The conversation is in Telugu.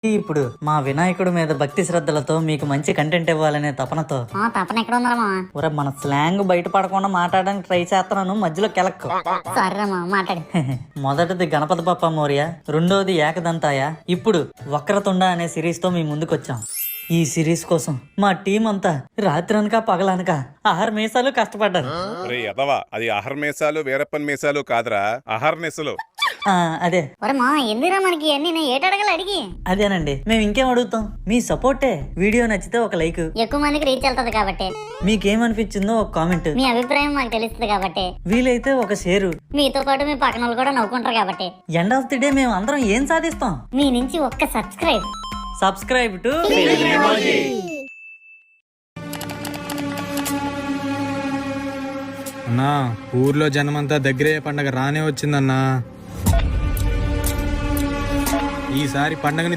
ఇప్పుడు మా వినాయకుడి మీద భక్తి శ్రద్ధలతో మీకు మంచి కంటెంట్ ఇవ్వాలనే తపనతో తపన ఎక్కడ ఉందా మామ? ఒరే మన స్లాంగ్ బయటపడకుండా మాట్లాడడానికి ట్రై చేస్తున్నాను, మధ్యలో కెలక్కు. సారీ రా మామ, మాట్లాడు. మొదటిది గణపతి బప్ప మోరియా, రెండోది ఏకదంతాయ, ఇప్పుడు వక్రతుండ అనే సిరీస్ తో మీ ముందుకొచ్చాం. ఈ సిరీస్ కోసం మా టీం అంతా రాత్రనక పగలనక ఆహార మేసాలు కష్టపడ్డారు. అది అహర్మేసాలు వీరప్పన్ మేసాలు కాదురా, అహర్నిశలు. అదే ఒరే మామ, ఎందుకురా మనకి అన్ని నేను ఏటడగలు అడిగి? అదేనండి, మేము ఇంకేం అడుగుతాం, మీ సపోర్టే. వీడియో నచ్చితే ఒక లైక్, ఎక్కువ మందికి రీచ్ వెళ్తది కాబట్టి. మీకేమనిపించిందో ఒక కామెంట్, మీ అభిప్రాయం మాకు తెలుస్తుంది కాబట్టి. వీలైతే ఒక షేరు. మీతో పాటు మీ పక్కన వాళ్ళు కూడా నవ్వుకుంటారు కాబట్టి. ఎండ్ ఆఫ్ ది డే మేము అందరం ఏం సాధిస్తాం? మీ నుంచి ఒక్క సబ్స్క్రైబ్ టు అన్నా, ఊర్లో జనమంతా దగ్గరే పండగ రానే వచ్చిందన్నా. ఈసారి పండగని